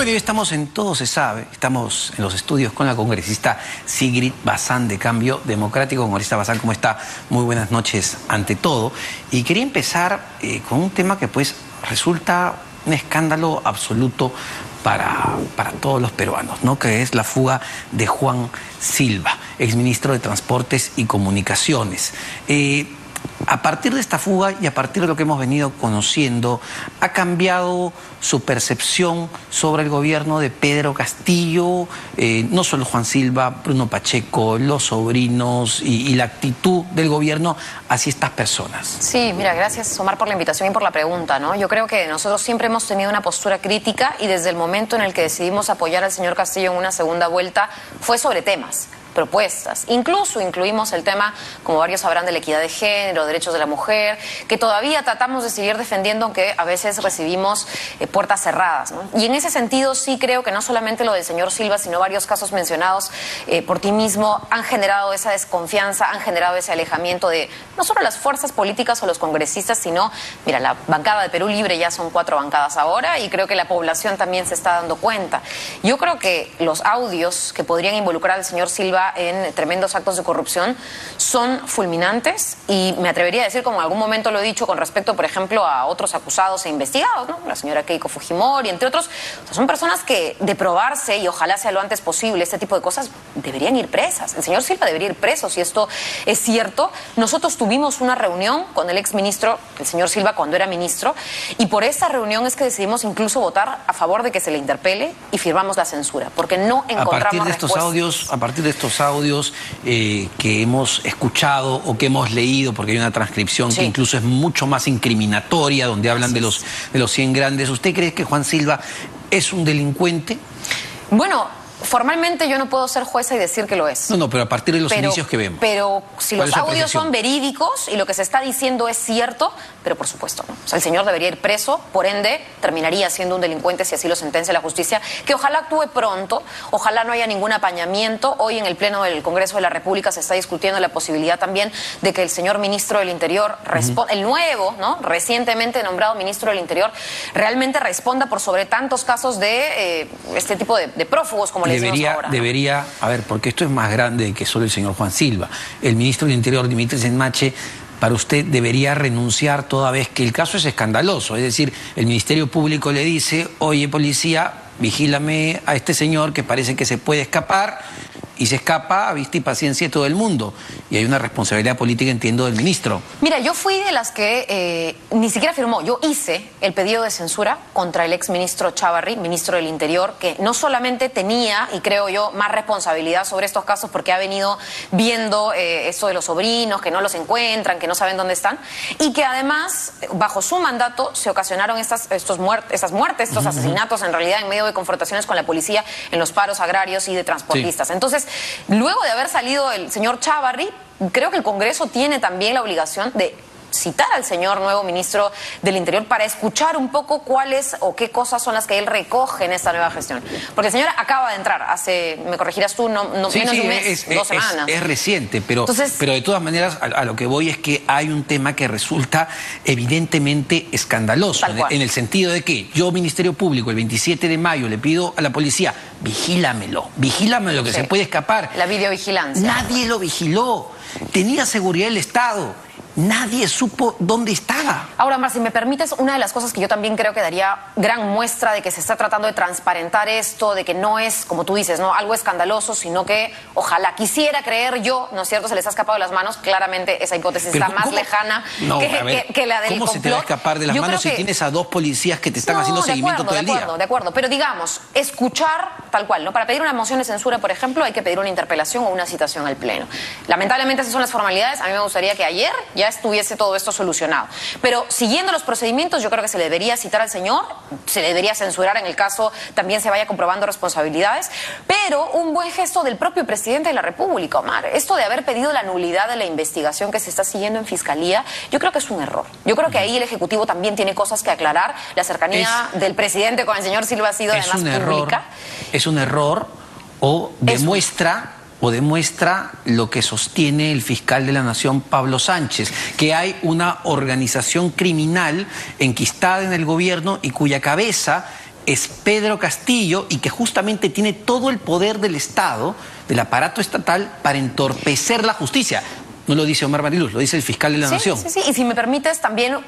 Bueno, hoy estamos en Todo se sabe, estamos en los estudios con la congresista Sigrid Bazán de Cambio Democrático. Congresista Bazán, ¿cómo está? Muy buenas noches ante todo. Y quería empezar con un tema que pues resulta un escándalo absoluto para todos los peruanos, ¿no? Que es la fuga de Juan Silva, exministro de Transportes y Comunicaciones. A partir de esta fuga y a partir de lo que hemos venido conociendo, ¿ha cambiado su percepción sobre el gobierno de Pedro Castillo? No solo Juan Silva, Bruno Pacheco, los sobrinos y la actitud del gobierno hacia estas personas. Sí, mira, gracias Omar por la invitación y por la pregunta, ¿no? Yo creo que nosotros siempre hemos tenido una postura crítica y desde el momento en el que decidimos apoyar al señor Castillo en una segunda vuelta fue sobre temas, propuestas. Incluso incluimos el tema, como varios sabrán, de la equidad de género, derechos de la mujer, que todavía tratamos de seguir defendiendo, aunque a veces recibimos puertas cerradas, ¿no? Y en ese sentido sí creo que no solamente lo del señor Silva, sino varios casos mencionados por ti mismo han generado esa desconfianza, han generado ese alejamiento de no solo las fuerzas políticas o los congresistas, sino, mira, la bancada de Perú Libre ya son 4 bancadas ahora y creo que la población también se está dando cuenta. Yo creo que los audios que podrían involucrar al señor Silva en tremendos actos de corrupción son fulminantes y me atrevería a decir, como en algún momento lo he dicho con respecto, por ejemplo, a otros acusados e investigados, ¿no? La señora Keiko Fujimori, entre otros. O sea, son personas que, de probarse, y ojalá sea lo antes posible, este tipo de cosas, deberían ir presas. El señor Silva debería ir preso, si esto es cierto. Nosotros tuvimos una reunión con el exministro, el señor Silva, cuando era ministro, y por esa reunión es que decidimos incluso votar a favor de que se le interpele y firmamos la censura, porque no encontramos respuestas. A partir de estos audios que hemos escuchado o que hemos leído, porque hay una transcripción que incluso es mucho más incriminatoria, donde hablan de los 100 grandes, ¿usted cree que Juan Silva es un delincuente? Bueno, formalmente yo no puedo ser jueza y decir que lo es. No, pero a partir de los indicios que vemos. Pero si los audios son verídicos y lo que se está diciendo es cierto, pero por supuesto no. O sea, el señor debería ir preso, por ende terminaría siendo un delincuente si así lo sentencia la justicia, que ojalá actúe pronto, ojalá no haya ningún apañamiento. Hoy en el Pleno del Congreso de la República se está discutiendo la posibilidad también de que el señor ministro del Interior responda, el nuevo, ¿no?, recientemente nombrado ministro del Interior, realmente responda por sobre tantos casos de este tipo de prófugos, como le decimos ahora, ¿no? Debería, a ver, porque esto es más grande que solo el señor Juan Silva. El ministro del Interior, Dimitris Enmache, para usted debería renunciar toda vez que el caso es escandaloso. Es decir, el Ministerio Público le dice, oye, policía, vigílame a este señor que parece que se puede escapar, y se escapa a vista y paciencia de todo el mundo. Y hay una responsabilidad política, entiendo, del ministro. Mira, yo fui de las que ni siquiera firmó. Yo hice el pedido de censura contra el exministro Chávarri, ministro del Interior, que no solamente tenía, y creo yo, más responsabilidad sobre estos casos porque ha venido viendo esto de los sobrinos, que no los encuentran, que no saben dónde están, y que además, bajo su mandato, se ocasionaron estas muertes, estos asesinatos, en realidad, en medio de confrontaciones con la policía en los paros agrarios y de transportistas. Sí. Entonces, luego de haber salido el señor Chávarri, creo que el Congreso tiene también la obligación de citar al señor nuevo ministro del Interior para escuchar un poco cuáles o qué cosas son las que él recoge en esta nueva gestión. Porque el señor acaba de entrar hace, me corregirás tú, menos de un mes, 2 semanas. Es reciente, pero de todas maneras a lo que voy es que hay un tema que resulta evidentemente escandaloso, en el sentido de que yo, Ministerio Público, el 27 de mayo le pido a la policía, vigílamelo que se puede escapar. La videovigilancia. Nadie lo vigiló, tenía seguridad el Estado. Nadie supo dónde estaba. Ahora, Mar, si me permites, una de las cosas que yo también creo que daría gran muestra de que se está tratando de transparentar esto, de que no es, como tú dices, ¿no?, algo escandaloso, sino que ojalá quisiera creer yo, ¿no es cierto?, se les ha escapado de las manos. Claramente esa hipótesis está más lejana que la del complot. ¿Cómo se te va a escapar de las manos si tienes a 2 policías que te están haciendo seguimiento todo el día? De acuerdo, pero digamos, escuchar tal cual, ¿no? Para pedir una moción de censura, por ejemplo, hay que pedir una interpelación o una citación al Pleno. Lamentablemente esas son las formalidades. A mí me gustaría que ayer ya estuviese todo esto solucionado. Pero siguiendo los procedimientos, yo creo que se le debería citar al señor, se le debería censurar en el caso también se vaya comprobando responsabilidades, pero un buen gesto del propio presidente de la República, Omar. Esto de haber pedido la nulidad de la investigación que se está siguiendo en Fiscalía, yo creo que es un error. Yo creo que ahí el Ejecutivo también tiene cosas que aclarar. La cercanía del presidente con el señor Silva ha sido además pública. Es un error o demuestra lo que sostiene el fiscal de la Nación, Pablo Sánchez, que hay una organización criminal enquistada en el gobierno y cuya cabeza es Pedro Castillo y que justamente tiene todo el poder del Estado, del aparato estatal, para entorpecer la justicia. No lo dice Omar Mariluz, lo dice el fiscal de la Nación. Sí, y si me permites también,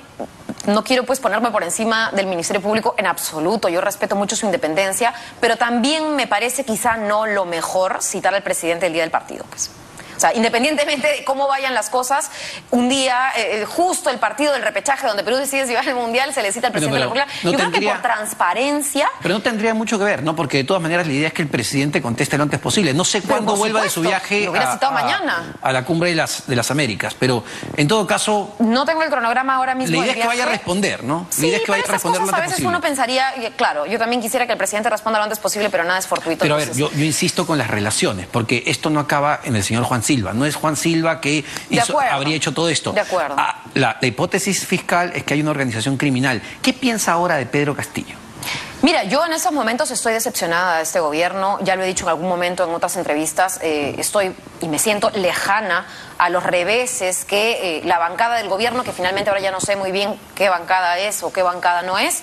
no quiero pues ponerme por encima del Ministerio Público en absoluto, yo respeto mucho su independencia, pero también me parece quizá no lo mejor citar al presidente el día del partido, pues. O sea, independientemente de cómo vayan las cosas, un día, justo el partido del repechaje donde Perú decide llevar el Mundial, se le cita al presidente de la República. Yo creo que por transparencia... Pero no tendría mucho que ver, ¿no? Porque de todas maneras la idea es que el presidente conteste lo antes posible. No sé cuándo vuelva de su viaje a la cumbre de las Américas, pero en todo caso... No tengo el cronograma ahora mismo. La idea es que vaya a responder, ¿no? Sí, pero esas cosas a veces uno pensaría, claro, yo también quisiera que el presidente responda lo antes posible, pero nada es fortuito. Pero a ver, yo insisto con las relaciones, porque esto no acaba en el señor Juan Silva. No es Juan Silva que habría hecho todo esto. De acuerdo. La hipótesis fiscal es que hay una organización criminal. ¿Qué piensa ahora de Pedro Castillo? Mira, yo en estos momentos estoy decepcionada de este gobierno, ya lo he dicho en algún momento en otras entrevistas, estoy y me siento lejana a los reveses que la bancada del gobierno, que finalmente ahora ya no sé muy bien qué bancada es o qué bancada no es,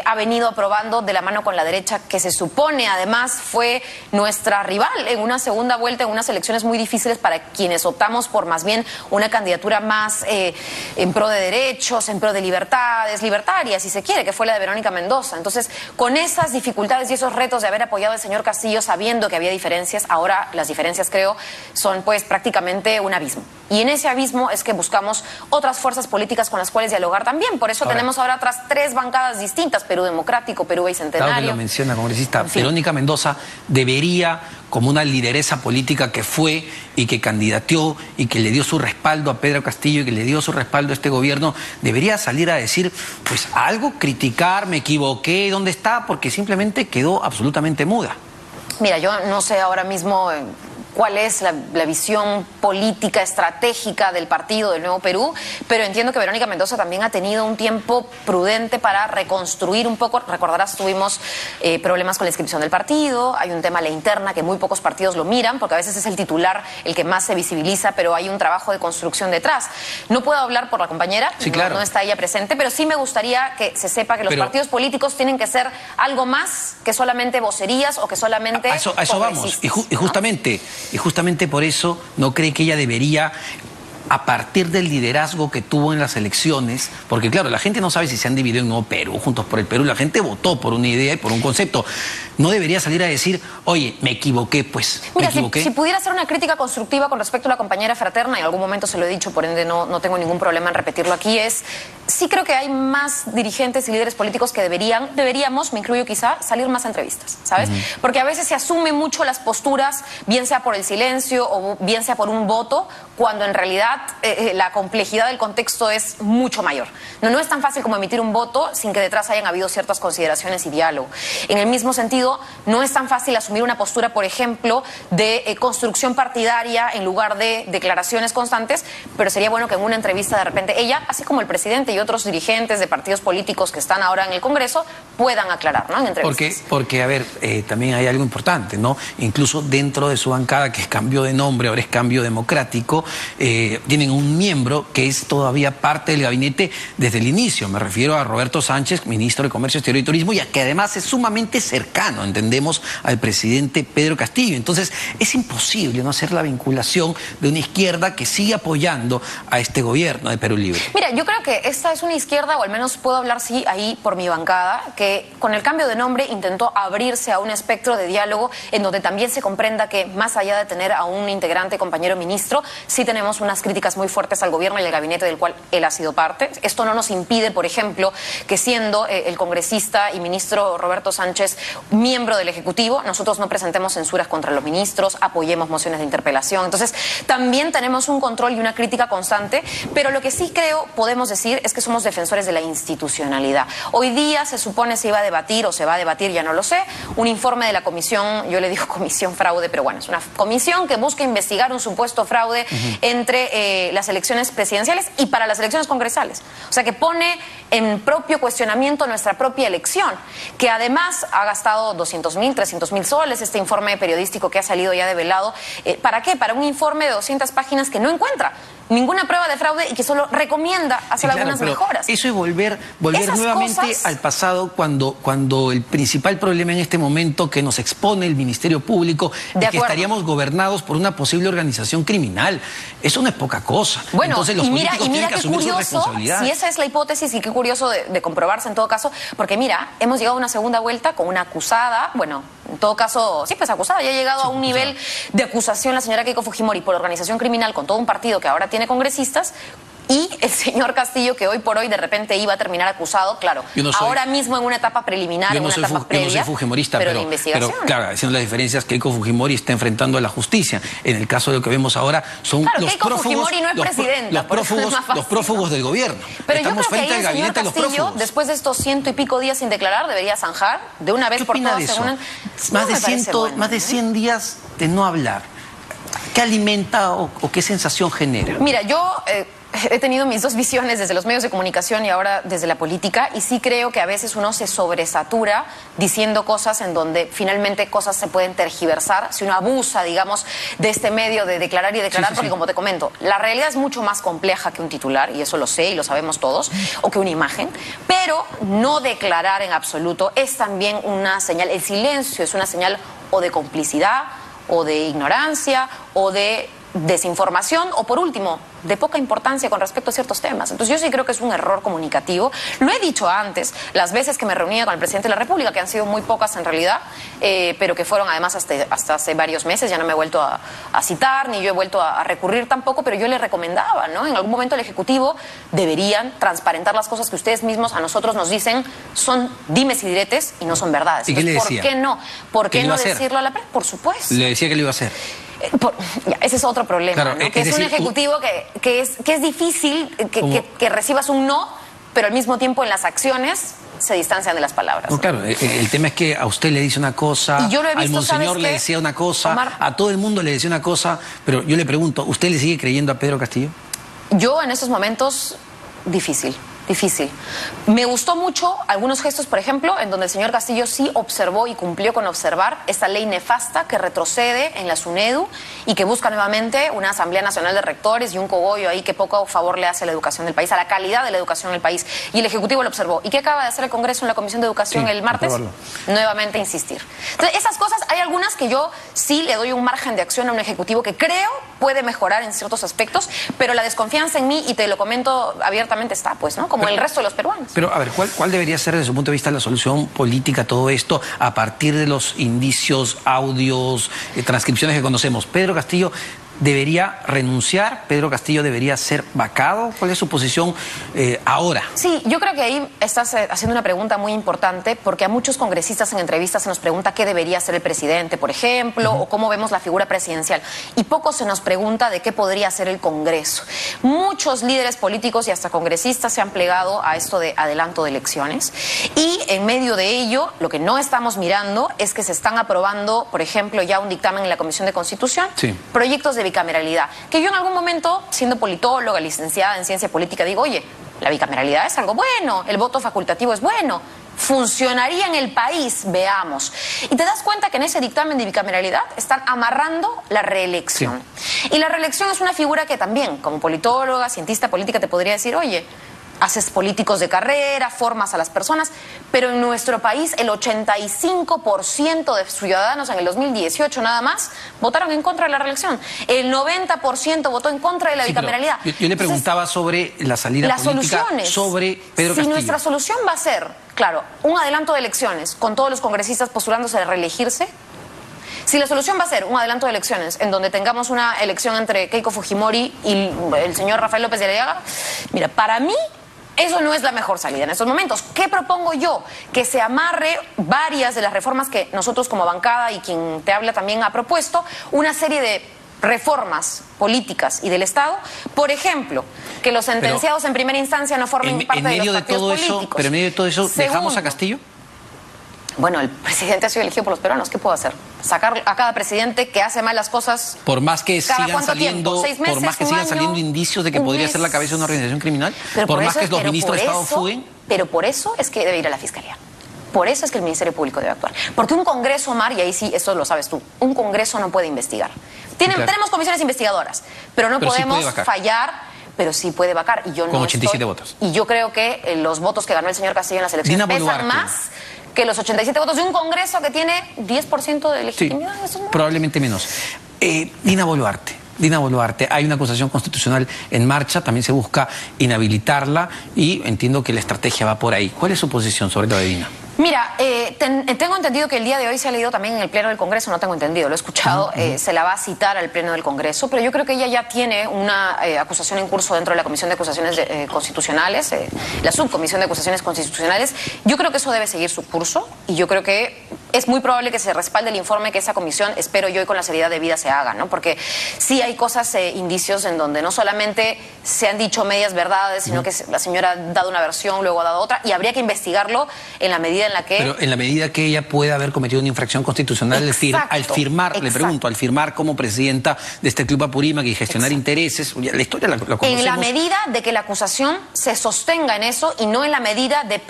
ha venido aprobando de la mano con la derecha, que se supone además fue nuestra rival en una segunda vuelta, en unas elecciones muy difíciles para quienes optamos por más bien una candidatura más en pro de derechos, en pro de libertades, libertarias, si se quiere, que fue la de Verónica Mendoza. Entonces, con esas dificultades y esos retos de haber apoyado al señor Castillo sabiendo que había diferencias, ahora las diferencias creo son pues prácticamente un abismo. Y en ese abismo es que buscamos otras fuerzas políticas con las cuales dialogar también. Por eso tenemos ahora otras 3 bancadas distintas, Perú Democrático, Perú Bicentenario. Claro que lo menciona, congresista. Verónica Mendoza debería, como una lideresa política que fue y que candidateó y que le dio su respaldo a Pedro Castillo y que le dio su respaldo a este gobierno, debería salir a decir, pues algo, criticar, me equivoqué, ¿dónde está? Porque simplemente quedó absolutamente muda. Mira, yo no sé ahora mismo cuál es la visión política, estratégica del partido del Nuevo Perú, pero entiendo que Verónica Mendoza también ha tenido un tiempo prudente para reconstruir un poco. Recordarás, tuvimos problemas con la inscripción del partido, hay un tema a la interna que muy pocos partidos lo miran, porque a veces es el titular el que más se visibiliza, pero hay un trabajo de construcción detrás. No puedo hablar por la compañera, sí, claro. No está ella presente, pero sí me gustaría que se sepa que los partidos políticos tienen que ser algo más que solamente vocerías o que solamente... A eso vamos, y justamente por eso no cree que ella debería, a partir del liderazgo que tuvo en las elecciones, porque claro, la gente no sabe si se han dividido en Nuevo Perú, Juntos por el Perú, la gente votó por una idea y por un concepto. No debería salir a decir, oye, me equivoqué, pues, Mira, me equivoqué. Si pudiera hacer una crítica constructiva con respecto a la compañera fraterna, en algún momento se lo he dicho, por ende no tengo ningún problema en repetirlo aquí, sí creo que hay más dirigentes y líderes políticos que deberíamos, me incluyo quizá, salir más a entrevistas, ¿sabes? Porque a veces se asumen mucho las posturas, bien sea por el silencio o bien sea por un voto, cuando en realidad la complejidad del contexto es mucho mayor. No es tan fácil como emitir un voto sin que detrás hayan habido ciertas consideraciones y diálogo. En el mismo sentido, no es tan fácil asumir una postura, por ejemplo, de construcción partidaria en lugar de declaraciones constantes, pero sería bueno que en una entrevista de repente ella, así como el presidente y otros dirigentes de partidos políticos que están ahora en el Congreso, puedan aclarar, ¿no? En entrevistas. Porque a ver, también hay algo importante, ¿no? Incluso dentro de su bancada, que cambió de nombre, ahora es Cambio Democrático, tienen un miembro que es todavía parte del gabinete desde el inicio. Me refiero a Roberto Sánchez, ministro de Comercio Exterior y Turismo, y a que además es sumamente cercano, entendemos, al presidente Pedro Castillo. Entonces, es imposible no hacer la vinculación de una izquierda que sigue apoyando a este gobierno de Perú Libre. Mira, yo creo que esta es una izquierda, o al menos puedo hablar, sí, ahí por mi bancada, que con el cambio de nombre intentó abrirse a un espectro de diálogo en donde también se comprenda que, más allá de tener a un integrante, compañero ministro, sí tenemos unas críticas muy fuertes al gobierno y al gabinete del cual él ha sido parte. Esto no nos impide, por ejemplo, que siendo el congresista y ministro Roberto Sánchez miembro del Ejecutivo, nosotros no presentemos censuras contra los ministros, apoyemos mociones de interpelación. Entonces, también tenemos un control y una crítica constante, pero lo que sí creo podemos decir es que somos defensores de la institucionalidad. Hoy día se supone se iba a debatir o se va a debatir, ya no lo sé, un informe de la comisión, yo le digo comisión fraude, pero bueno, es una comisión que busca investigar un supuesto fraude entre las elecciones presidenciales y para las elecciones congresales. O sea, que pone en propio cuestionamiento nuestra propia elección, que además ha gastado 200.000, 300.000 soles, este informe periodístico que ha salido ya develado. ¿Para qué? Para un informe de 200 páginas que no encuentra ninguna prueba de fraude y que solo recomienda hacer algunas mejoras. Eso es volver nuevamente al pasado cuando el principal problema en este momento que nos expone el Ministerio Público es que estaríamos gobernados por una posible organización criminal. Eso no es poca cosa. Bueno, entonces los políticos tienen que qué asumir su curioso, responsabilidad. si esa es la hipótesis y qué curioso de comprobarse en todo caso, porque mira, hemos llegado a una segunda vuelta con una acusada, bueno, en todo caso, sí, pues acusada, ya ha llegado a un nivel de acusación la señora Keiko Fujimori por organización criminal con todo un partido que ahora tiene congresistas, y el señor Castillo, que hoy por hoy de repente iba a terminar acusado, claro, ahora mismo en una etapa preliminar, en una etapa previa, yo no soy fujimorista, pero de investigación. Pero claro, haciendo las diferencias, Keiko Fujimori está enfrentando a la justicia. En el caso de lo que vemos ahora, son claro, los Keiko prófugos, Fujimori no es presidenta, los prófugos del gobierno. Pero estamos yo creo frente que al gabinete de los Castillo, prófugos. Después de estos 100 y pico días sin declarar, debería zanjar de una vez por todas. Más de 100 días de no hablar. ¿Qué alimenta o qué sensación genera? Mira, yo he tenido mis dos visiones desde los medios de comunicación y ahora desde la política, y sí creo que a veces uno se sobresatura diciendo cosas en donde finalmente cosas se pueden tergiversar si uno abusa, digamos, de este medio de declarar y declarar, porque como te comento, la realidad es mucho más compleja que un titular, y eso lo sé y lo sabemos todos, o que una imagen, pero no declarar en absoluto es también una señal, el silencio es una señal o de complicidad, o de ignorancia, o de desinformación, o por último, de poca importancia con respecto a ciertos temas. Entonces yo sí creo que es un error comunicativo. Lo he dicho antes, las veces que me reunía con el presidente de la República, que han sido muy pocas en realidad, pero que fueron además hasta hace varios meses, ya no me he vuelto a citar, ni yo he vuelto a recurrir tampoco, pero yo le recomendaba, ¿no? En algún momento el Ejecutivo deberían transparentar las cosas que ustedes mismos a nosotros nos dicen son dimes y diretes y no son verdades. ¿Y qué le decía? ¿Por qué no? ¿Por qué no decirlo a la prensa? Por supuesto. Le decía que lo iba a hacer. Ese es otro problema, claro, ¿no? Que es un ejecutivo que es difícil que recibas un no, pero al mismo tiempo en las acciones se distancian de las palabras. No, claro, el tema es que a usted le dice una cosa, y yo lo he visto, al monseñor le decía una cosa, Omar, a todo el mundo le decía una cosa, pero yo le pregunto, ¿usted le sigue creyendo a Pedro Castillo? Yo en estos momentos, difícil. Me gustó mucho algunos gestos, por ejemplo, en donde el señor Castillo sí observó y cumplió con observar esta ley nefasta que retrocede en la SUNEDU y que busca nuevamente una Asamblea Nacional de Rectores y un cogollo ahí que poco favor le hace a la educación del país, a la calidad de la educación en el país. Y el Ejecutivo lo observó. ¿Y qué acaba de hacer el Congreso en la Comisión de Educación el martes? Nuevamente insistir. Entonces, esas cosas, hay algunas que yo sí le doy un margen de acción a un Ejecutivo que creo puede mejorar en ciertos aspectos, pero la desconfianza en mí, y te lo comento abiertamente, está, pues, ¿no? Como el resto de los peruanos. Pero, a ver, ¿cuál debería ser desde su punto de vista la solución política a todo esto a partir de los indicios, audios, transcripciones que conocemos? Pedro Castillo debería renunciar, Pedro Castillo debería ser vacado. ¿Cuál es su posición ahora? Sí, yo creo que ahí estás haciendo una pregunta muy importante, porque a muchos congresistas en entrevistas se nos pregunta qué debería hacer el presidente, por ejemplo, o cómo vemos la figura presidencial. Y poco se nos pregunta de qué podría hacer el Congreso. Muchos líderes políticos y hasta congresistas se han plegado a esto de adelanto de elecciones. Y en medio de ello, lo que no estamos mirando es que se están aprobando, por ejemplo, ya un dictamen en la Comisión de Constitución, proyectos de bicameralidad, que yo en algún momento, siendo politóloga, licenciada en ciencia política, digo, oye, la bicameralidad es algo bueno, el voto facultativo es bueno, funcionaría en el país, veamos. Y te das cuenta que en ese dictamen de bicameralidad están amarrando la reelección. Y la reelección es una figura que también, como politóloga, cientista política, te podría decir, oye, haces políticos de carrera, formas a las personas, pero en nuestro país el 85% de ciudadanos en el 2018 nada más votaron en contra de la reelección. El 90% votó en contra de la bicameralidad. Yo le preguntaba sobre la salida política sobre Pedro Castillo. Si nuestra solución va a ser, claro, un adelanto de elecciones con todos los congresistas postulándose a reelegirse, si la solución va a ser un adelanto de elecciones en donde tengamos una elección entre Keiko Fujimori y el señor Rafael López de Aliaga, mira, para mí eso no es la mejor salida en estos momentos. ¿Qué propongo yo? Que se amarre varias de las reformas que nosotros como bancada y quien te habla también ha propuesto, una serie de reformas políticas y del Estado. Por ejemplo, que los sentenciados en primera instancia no formen parte de los partidos políticos. Pero en medio de todo eso, ¿dejamos a Castillo? Bueno, el presidente ha sido elegido por los peruanos. ¿Qué puedo hacer? Sacar a cada presidente que hace mal las cosas. Por más que sigan saliendo, 6 meses, por más que sigan saliendo indicios de que podría ser la cabeza de una organización criminal, por más que los ministros de Estado fuguen. Pero por eso es que debe ir a la Fiscalía. Por eso es que el Ministerio Público debe actuar. Porque un Congreso, Omar, y ahí sí, esto lo sabes tú, un Congreso no puede investigar. Tenemos comisiones investigadoras, pero no podemos fallar. Pero sí puede vacar. Y yo no con 87 votos. Y yo creo que los votos que ganó el señor Castillo en las elecciones pesan más que los 87 votos de un Congreso que tiene 10% de legitimidad. Sí, probablemente menos. Dina Boluarte, hay una acusación constitucional en marcha, también se busca inhabilitarla y entiendo que la estrategia va por ahí. ¿Cuál es su posición sobre lo de Dina? Mira, tengo entendido que el día de hoy se ha leído también en el Pleno del Congreso, no tengo entendido, lo he escuchado, se la va a citar al Pleno del Congreso, pero yo creo que ella ya tiene una acusación en curso dentro de la Comisión de Acusaciones Constitucionales, la Subcomisión de Acusaciones Constitucionales. Yo creo que eso debe seguir su curso y yo creo que es muy probable que se respalde el informe que esa comisión, espero yo, y con la seriedad debida se haga, ¿no? Porque sí hay cosas, indicios en donde no solamente se han dicho medias verdades, sino que la señora ha dado una versión, luego ha dado otra, y habría que investigarlo en la medida en la que... Pero en la medida que ella pueda haber cometido una infracción constitucional al firmar, le pregunto, al firmar como presidenta de este Club Apurímac y gestionar intereses, la historia la conocemos. En la medida de que la acusación se sostenga en eso y no en la medida de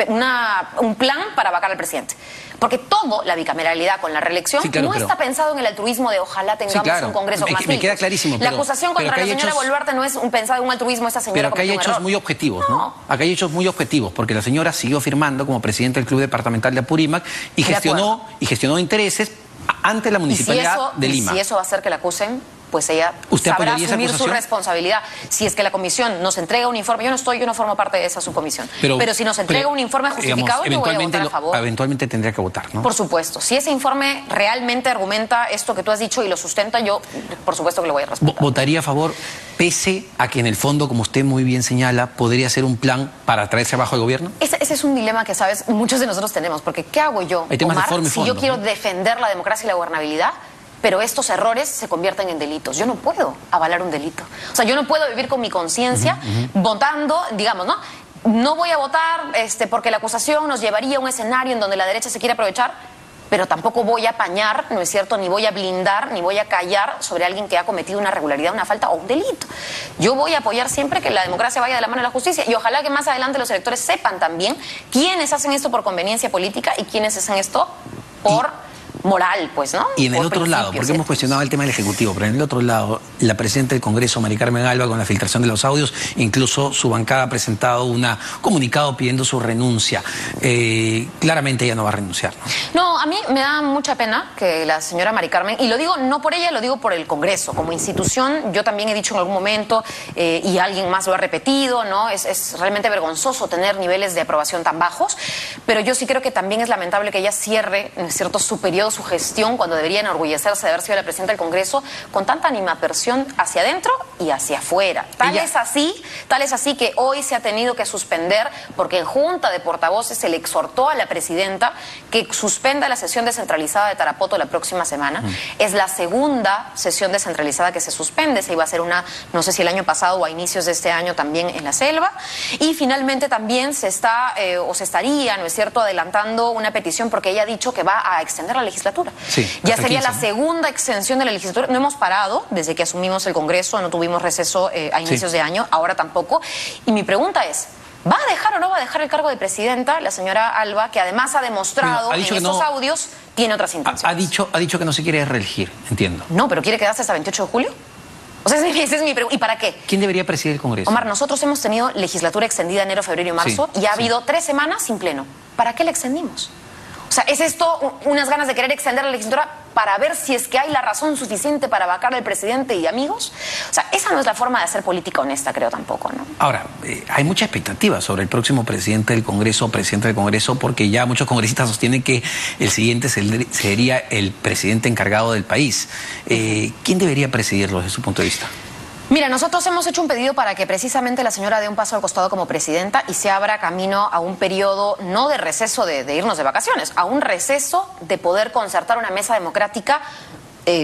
un plan para vacar al presidente. Porque todo, la bicameralidad con la reelección, no está pensado en el altruismo de ojalá tengamos un Congreso con más me queda clarísimo. La acusación contra la señora Boluarte no es pensada en un altruismo, esta señora. Pero acá hay hechos muy objetivos, ¿no? Acá hay hechos muy objetivos, porque la señora siguió firmando como presidenta del Club Departamental de Apurímac y gestionó intereses ante la Municipalidad de Lima. Y si eso va a hacer que la acusen, pues ella sabrá asumir su responsabilidad. Si es que la comisión nos entrega un informe, yo no formo parte de esa subcomisión, pero si nos entrega un informe justificado, yo voy a votar a favor. Eventualmente tendría que votar, ¿no? Por supuesto. Si ese informe realmente argumenta esto que tú has dicho y lo sustenta, yo por supuesto que lo voy a respetar. ¿Votaría a favor, pese a que en el fondo, como usted muy bien señala, podría ser un plan para traerse abajo el gobierno? Ese es un dilema que, sabes, muchos de nosotros tenemos, porque ¿qué hago yo, Omar, si yo quiero defender la democracia y la gobernabilidad? Pero estos errores se convierten en delitos. Yo no puedo avalar un delito. O sea, yo no puedo vivir con mi conciencia votando, digamos, ¿no? No voy a votar porque la acusación nos llevaría a un escenario en donde la derecha se quiere aprovechar, pero tampoco voy a apañar, ¿no es cierto? Ni voy a blindar, ni voy a callar sobre alguien que ha cometido una irregularidad, una falta o un delito. Yo voy a apoyar siempre que la democracia vaya de la mano de la justicia y ojalá que más adelante los electores sepan también quiénes hacen esto por conveniencia política y quiénes hacen esto por... moral, pues, ¿no? Y en el otro lado, porque hemos cuestionado el tema del Ejecutivo, pero en el otro lado, la presidenta del Congreso, Mari Carmen Alba, con la filtración de los audios, incluso su bancada ha presentado un comunicado pidiendo su renuncia. Claramente ella no va a renunciar, ¿no? No, a mí me da mucha pena que la señora Mari Carmen, y lo digo no por ella, lo digo por el Congreso, como institución, yo también he dicho en algún momento, y alguien más lo ha repetido, ¿no? Es realmente vergonzoso tener niveles de aprobación tan bajos, pero yo sí creo que también es lamentable que ella cierre, ¿no es cierto?, su periodo, su gestión, cuando debería enorgullecerse de haber sido la presidenta del Congreso, con tanta animadversión hacia adentro y hacia afuera. Tal es así que hoy se ha tenido que suspender, porque en Junta de Portavoces se le exhortó a la presidenta que suspenda la sesión descentralizada de Tarapoto la próxima semana. Es la segunda sesión descentralizada que se suspende. Se iba a hacer una, no sé si el año pasado o a inicios de este año también en la selva. Y finalmente también se estaría, ¿no es cierto?, adelantando una petición, porque ella ha dicho que va a extender la legislatura. Sí, ya sería la segunda extensión de la legislatura. No hemos parado desde que asumimos el Congreso, no tuvimos receso a inicios de año, ahora tampoco. Y mi pregunta es, ¿va a dejar o no va a dejar el cargo de presidenta la señora Alba, que además ha demostrado en estos audios tiene otras intenciones? Ha dicho que no se quiere reelegir, entiendo. No, pero ¿quiere quedarse hasta el 28 de julio? O sea, esa es mi pregunta. ¿Y para qué? ¿Quién debería presidir el Congreso? Omar, nosotros hemos tenido legislatura extendida enero, febrero y marzo, y ha habido 3 semanas sin pleno. ¿Para qué la extendimos? O sea, ¿es esto unas ganas de querer extender la legislatura para ver si es que hay la razón suficiente para vacar al presidente y amigos? O sea, esa no es la forma de hacer política honesta, creo, tampoco, ¿no? Ahora, hay mucha expectativa sobre el próximo presidente del Congreso o presidente del Congreso, porque ya muchos congresistas sostienen que el siguiente sería el presidente encargado del país. ¿Quién debería presidirlo desde su punto de vista? Mira, nosotros hemos hecho un pedido para que precisamente la señora dé un paso al costado como presidenta y se abra camino a un periodo, no de receso de irnos de vacaciones, a un receso de poder concertar una mesa democrática,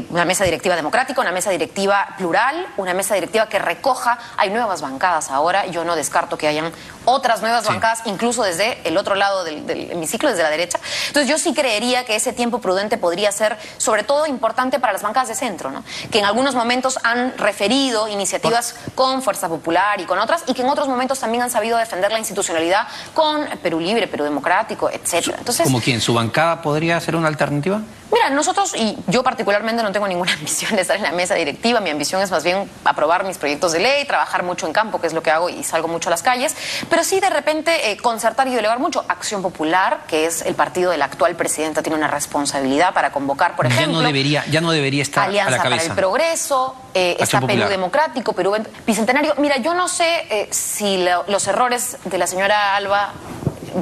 una mesa directiva democrática, una mesa directiva plural, una mesa directiva que recoja. Hay nuevas bancadas ahora, yo no descarto que hayan otras nuevas bancadas, incluso desde el otro lado del hemiciclo, desde la derecha. Entonces yo sí creería que ese tiempo prudente podría ser sobre todo importante para las bancadas de centro, ¿no? Que en algunos momentos han referido iniciativas con Fuerza Popular y con otras, y que en otros momentos también han sabido defender la institucionalidad con Perú Libre, Perú Democrático, etcétera. Entonces, ¿como quién? ¿Su bancada podría ser una alternativa? Mira, nosotros, y yo particularmente no tengo ninguna ambición de estar en la mesa directiva, mi ambición es más bien aprobar mis proyectos de ley, trabajar mucho en campo, que es lo que hago, y salgo mucho a las calles, pero sí de repente concertar y delegar mucho. Acción Popular, que es el partido de la actual presidenta, tiene una responsabilidad para convocar, por ejemplo... Ya no debería estar Alianza a la cabeza. para el Progreso, está Perú Popular. Democrático, Perú Bicentenario. Mira, yo no sé si los errores de la señora Alba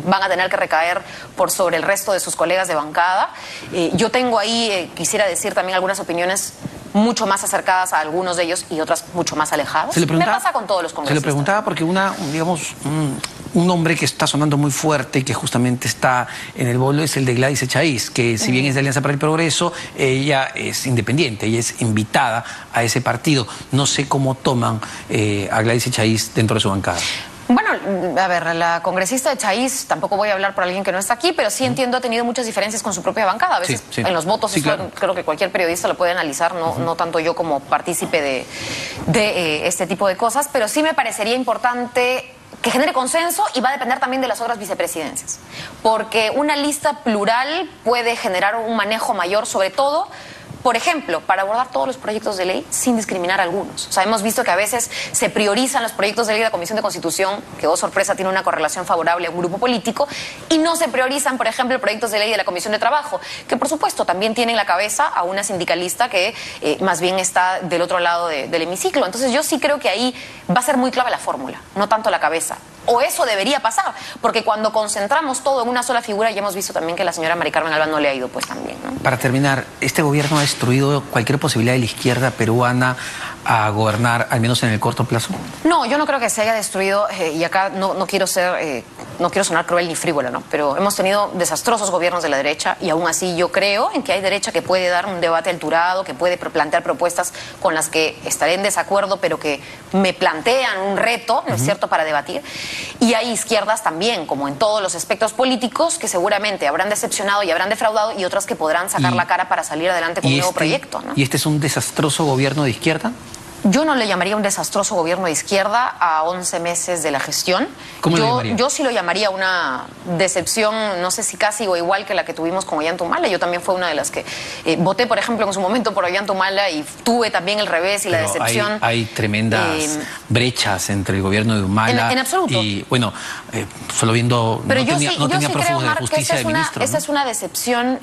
van a tener que recaer por sobre el resto de sus colegas de bancada. Yo tengo ahí, quisiera decir también algunas opiniones mucho más acercadas a algunos de ellos y otras mucho más alejadas. Me pasa con todos los congresistas. Se le preguntaba porque un nombre que está sonando muy fuerte y que justamente está en el bolo es el de Gladys Echaíz, que si bien es de Alianza para el Progreso, ella es independiente, ella es invitada a ese partido. No sé cómo toman a Gladys Echaíz dentro de su bancada. Bueno, a ver, la congresista de Chaís, tampoco voy a hablar por alguien que no está aquí, pero sí entiendo, ha tenido muchas diferencias con su propia bancada. A veces en los votos, sí, claro. Creo que cualquier periodista lo puede analizar, no tanto yo como partícipe de este tipo de cosas, pero sí me parecería importante que genere consenso, y va a depender también de las otras vicepresidencias, porque una lista plural puede generar un manejo mayor, sobre todo, por ejemplo, para abordar todos los proyectos de ley sin discriminar a algunos. O sea, hemos visto que a veces se priorizan los proyectos de ley de la Comisión de Constitución, que, oh sorpresa, tiene una correlación favorable a un grupo político, y no se priorizan, por ejemplo, proyectos de ley de la Comisión de Trabajo, que por supuesto también tiene en la cabeza a una sindicalista que más bien está del otro lado del hemiciclo. Entonces yo sí creo que ahí va a ser muy clave la fórmula, no tanto la cabeza. O eso debería pasar, porque cuando concentramos todo en una sola figura, ya hemos visto también que la señora Mari Carmen Alba no le ha ido pues también, ¿no? Para terminar, ¿este gobierno ha destruido cualquier posibilidad de la izquierda peruana a gobernar, al menos en el corto plazo? No, yo no creo que se haya destruido, y acá no quiero sonar cruel ni frívola, ¿no? Pero hemos tenido desastrosos gobiernos de la derecha, y aún así yo creo en que hay derecha que puede dar un debate alturado, que puede plantear propuestas con las que estaré en desacuerdo, pero que me plantean un reto, ¿no es cierto?, para debatir. Y hay izquierdas también, como en todos los espectros políticos, que seguramente habrán decepcionado y habrán defraudado, y otras que podrán sacar la cara para salir adelante con un nuevo proyecto, ¿no? ¿Y este es un desastroso gobierno de izquierda? Yo no le llamaría un desastroso gobierno de izquierda a 11 meses de la gestión. ¿Cómo lo llamaría? Yo sí lo llamaría una decepción, no sé si casi o igual que la que tuvimos con Ollanta-Humala. Yo también fui una de las que voté, por ejemplo, en su momento por Ollanta-Humala, y tuve también el revés y la decepción. Hay tremendas brechas entre el gobierno de Humala. En absoluto. Y bueno, solo viendo... Pero no tenía prófugos de justicia de ministro. Esa es una decepción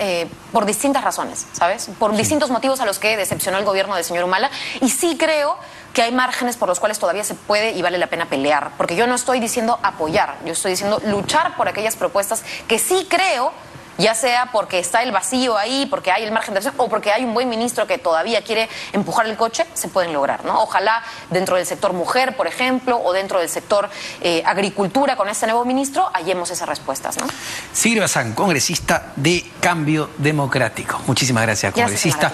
por distintas razones, ¿sabes? Por distintos motivos a los que decepcionó el gobierno del señor Humala. Y sí creo que hay márgenes por los cuales todavía se puede y vale la pena pelear, porque yo no estoy diciendo apoyar, yo estoy diciendo luchar por aquellas propuestas que sí creo, ya sea porque está el vacío ahí, porque hay el margen de acción, o porque hay un buen ministro que todavía quiere empujar el coche, se pueden lograr, ¿no? Ojalá dentro del sector mujer, por ejemplo, o dentro del sector agricultura, con este nuevo ministro, hallemos esas respuestas, ¿no? Sigrid Bazán, congresista de Cambio Democrático. Muchísimas gracias, congresista.